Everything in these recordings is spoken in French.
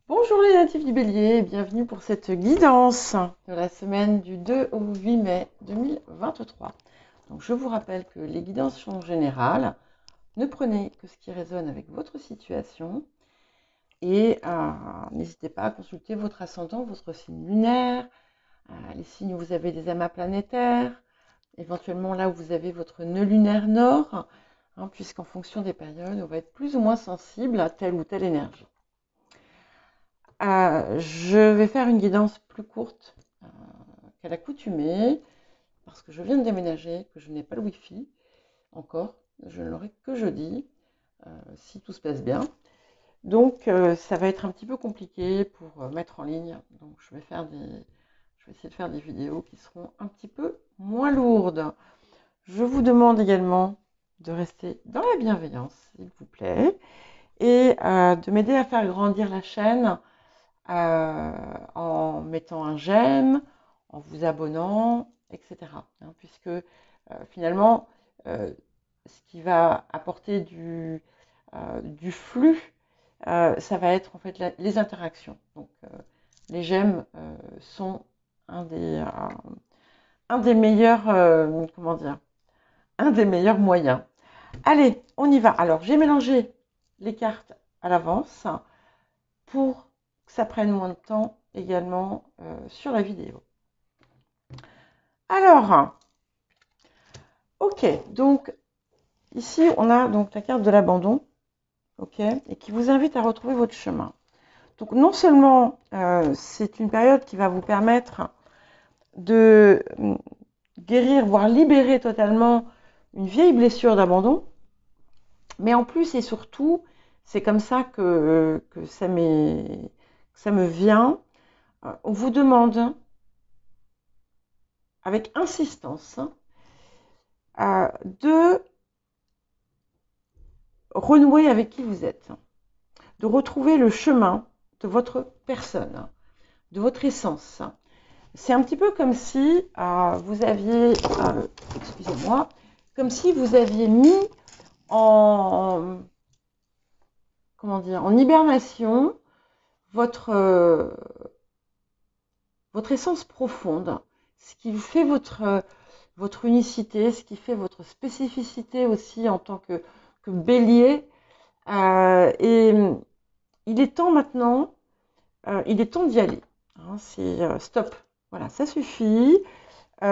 Bonjour les natifs du Bélier, bienvenue pour cette guidance de la semaine du 2 au 8 mai 2023. Donc je vous rappelle que les guidances sont générales, ne prenez que ce qui résonne avec votre situation et n'hésitez pas à consulter votre ascendant, votre signe lunaire, les signes où vous avez des amas planétaires, éventuellement là où vous avez votre nœud lunaire nord, puisqu'en fonction des périodes, on va être plus ou moins sensible à telle ou telle énergie. Je vais faire une guidance plus courte qu'à l'accoutumée, parce que je viens de déménager, que je n'ai pas le Wi-Fi encore, je ne l'aurai que jeudi, si tout se passe bien. Donc ça va être un petit peu compliqué pour mettre en ligne, donc je vais essayer de faire des vidéos qui seront un petit peu moins lourdes. Je vous demande également de rester dans la bienveillance, s'il vous plaît, et de m'aider à faire grandir la chaîne en mettant un j'aime, en vous abonnant, etc. Puisque finalement, ce qui va apporter du flux, ça va être en fait les interactions. Donc, les j'aime sont un des meilleurs, comment dire, un des meilleurs moyens. Allez, on y va. Alors, j'ai mélangé les cartes à l'avance pour que ça prenne moins de temps également sur la vidéo. Alors, ok, donc ici on a donc la carte de l'abandon, ok, et qui vous invite à retrouver votre chemin. Donc non seulement c'est une période qui va vous permettre de guérir, voire libérer totalement une vieille blessure d'abandon, mais en plus et surtout, c'est comme ça que ça me vient. On vous demande avec insistance de renouer avec qui vous êtes, de retrouver le chemin de votre personne, de votre essence. C'est un petit peu comme si vous aviez, excusez-moi, comme si vous aviez mis en, comment dire, en hibernation votre essence profonde, ce qui fait votre unicité, ce qui fait votre spécificité aussi en tant que bélier. Et il est temps maintenant, il est temps d'y aller. C'est stop. Voilà, ça suffit. C'est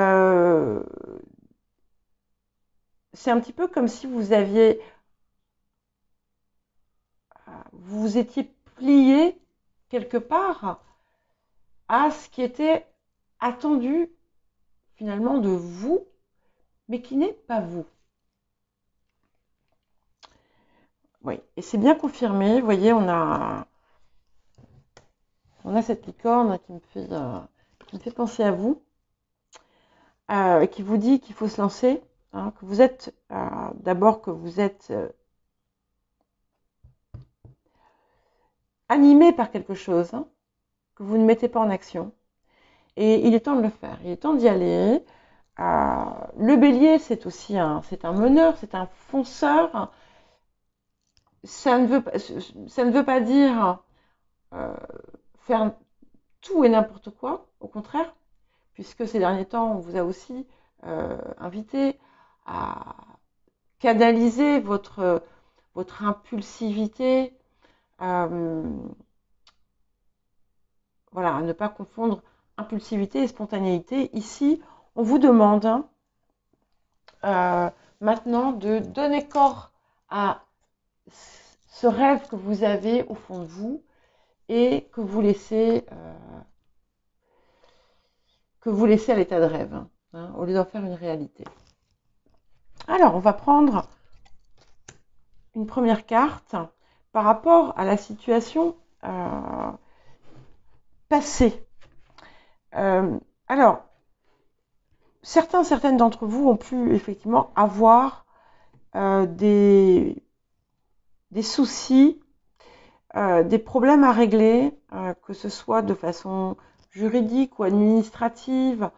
un petit peu comme si vous vous étiez plié quelque part à ce qui était attendu finalement de vous, mais qui n'est pas vous. Oui, et c'est bien confirmé. Vous voyez, on a cette licorne qui me fait penser à vous, qui vous dit qu'il faut se lancer, que vous êtes d'abord animé par quelque chose, que vous ne mettez pas en action. Et il est temps de le faire, il est temps d'y aller. Le bélier, c'est aussi un meneur, c'est un fonceur. Ça ne veut pas dire faire tout et n'importe quoi, au contraire, puisque ces derniers temps, on vous a aussi invité à canaliser votre impulsivité, voilà, à ne pas confondre impulsivité et spontanéité. Ici, on vous demande maintenant de donner corps à ce rêve que vous avez au fond de vous et que vous laissez à l'état de rêve, au lieu d'en faire une réalité. Alors, on va prendre une première carte par rapport à la situation passée. Alors, certaines d'entre vous ont pu effectivement avoir des soucis, des problèmes à régler, que ce soit de façon juridique ou administrative.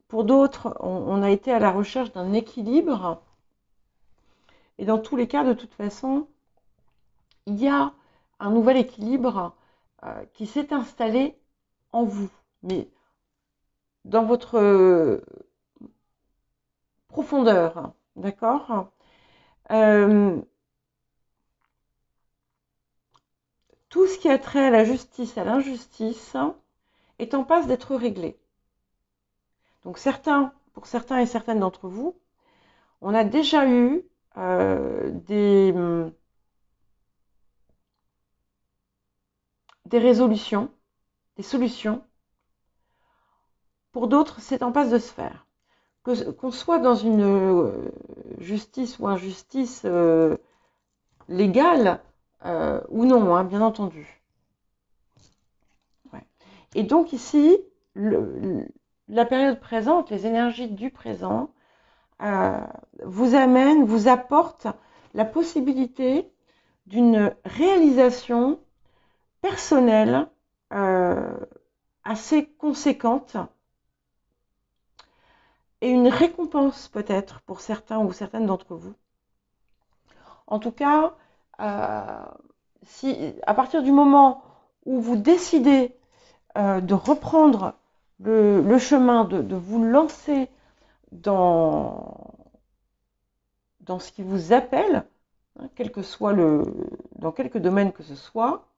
Pour d'autres, on a été à la recherche d'un équilibre. Et dans tous les cas, de toute façon, il y a un nouvel équilibre qui s'est installé en vous, mais dans votre profondeur, d'accord? Tout ce qui a trait à la justice, à l'injustice, est en passe d'être réglé. Donc pour certains et certaines d'entre vous, on a déjà eu des résolutions, des solutions. Pour d'autres, c'est en passe de se faire. Qu'on soit dans une justice ou injustice légale ou non, hein, bien entendu. Ouais. Et donc ici, la période présente, les énergies du présent, vous apportent la possibilité d'une réalisation personnelle assez conséquente et une récompense peut-être pour certains ou certaines d'entre vous. En tout cas, si à partir du moment où vous décidez de reprendre le chemin, de vous lancer dans ce qui vous appelle, hein, dans quelque domaine que ce soit,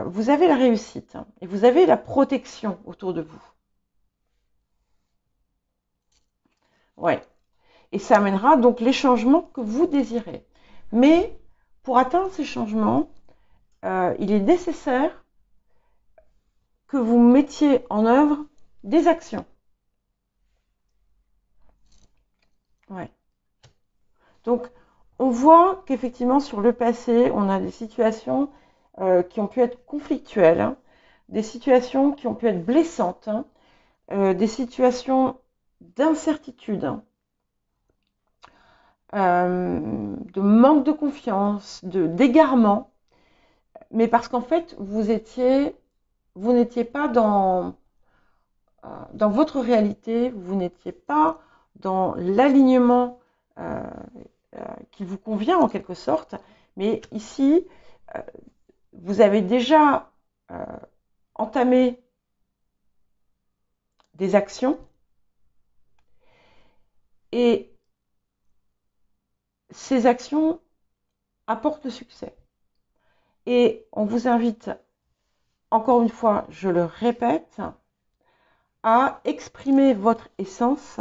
vous avez la réussite et vous avez la protection autour de vous. Ouais. Et ça amènera donc les changements que vous désirez. Mais pour atteindre ces changements, il est nécessaire que vous mettiez en œuvre des actions. Ouais. Donc, on voit qu'effectivement, sur le passé, on a des situations qui ont pu être conflictuelles, hein, des situations qui ont pu être blessantes, hein, des situations d'incertitude, hein, de manque de confiance, d'égarement, mais parce qu'en fait, vous n'étiez pas dans votre réalité, vous n'étiez pas dans l'alignement qui vous convient en quelque sorte, mais ici, vous avez déjà entamé des actions et ces actions apportent le succès. Et on vous invite, encore une fois, je le répète, à exprimer votre essence,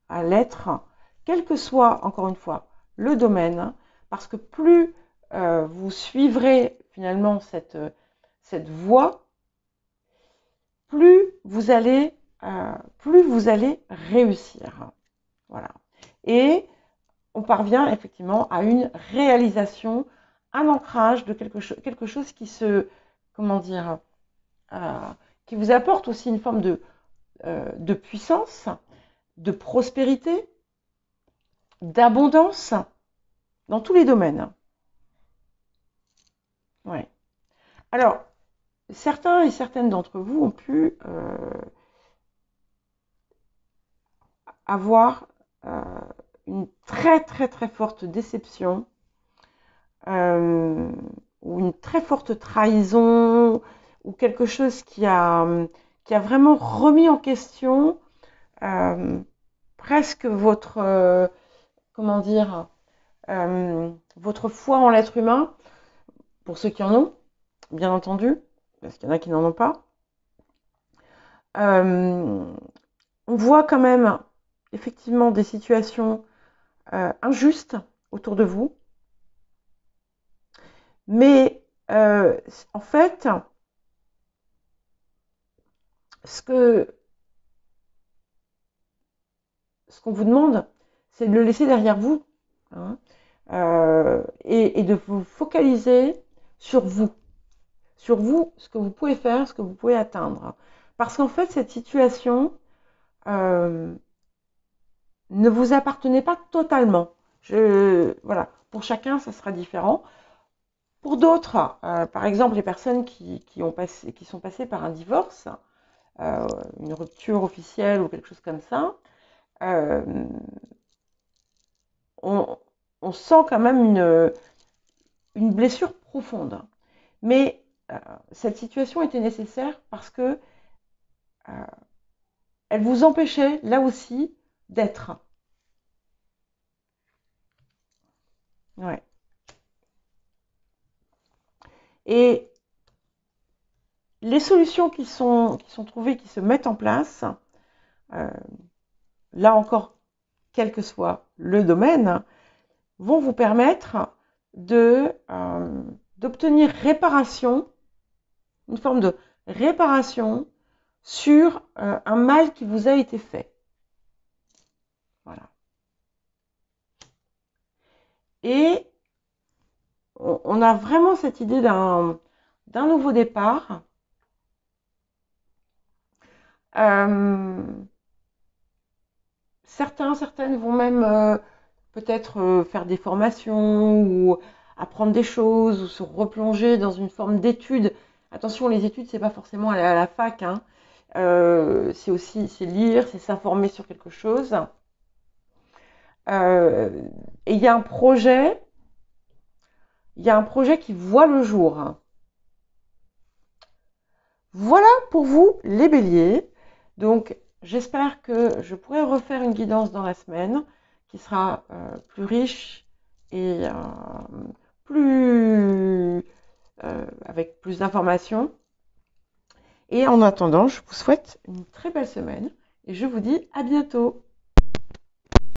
à l'être, quel que soit, encore une fois, le domaine, parce que plus vous suivrez finalement cette voie, plus vous allez réussir. Voilà. Et on parvient effectivement à une réalisation, un ancrage de quelque chose qui qui vous apporte aussi une forme de puissance, de prospérité, d'abondance dans tous les domaines. Ouais. Alors, certains et certaines d'entre vous ont pu avoir une très très très forte déception ou une très forte trahison ou quelque chose qui a vraiment remis en question presque votre votre foi en l'être humain, pour ceux qui en ont, bien entendu, parce qu'il y en a qui n'en ont pas. On voit quand même effectivement des situations injustes autour de vous. Mais en fait, ce qu'on vous demande, c'est de le laisser derrière vous, hein, et de vous focaliser sur vous, ce que vous pouvez faire, ce que vous pouvez atteindre. Parce qu'en fait, cette situation ne vous appartenait pas totalement. Voilà, pour chacun, ça sera différent. Pour d'autres, par exemple, les personnes qui sont passées par un divorce, une rupture officielle ou quelque chose comme ça, on sent quand même une blessure profonde. Mais cette situation était nécessaire parce que elle vous empêchait, là aussi, d'être. Ouais. Et les solutions qui sont trouvées, qui se mettent en place, là encore, quel que soit le domaine, vont vous permettre d'obtenir réparation, une forme de réparation sur un mal qui vous a été fait. Voilà. Et on a vraiment cette idée d'un nouveau départ. Certaines vont même peut-être faire des formations ou apprendre des choses ou se replonger dans une forme d'étude. Attention, les études, c'est pas forcément aller à la fac, hein. C'est aussi lire, c'est s'informer sur quelque chose. Et il y a un projet qui voit le jour. Voilà pour vous les béliers. Donc j'espère que je pourrai refaire une guidance dans la semaine qui sera plus riche et avec plus d'informations. Et en attendant, je vous souhaite une très belle semaine et je vous dis à bientôt.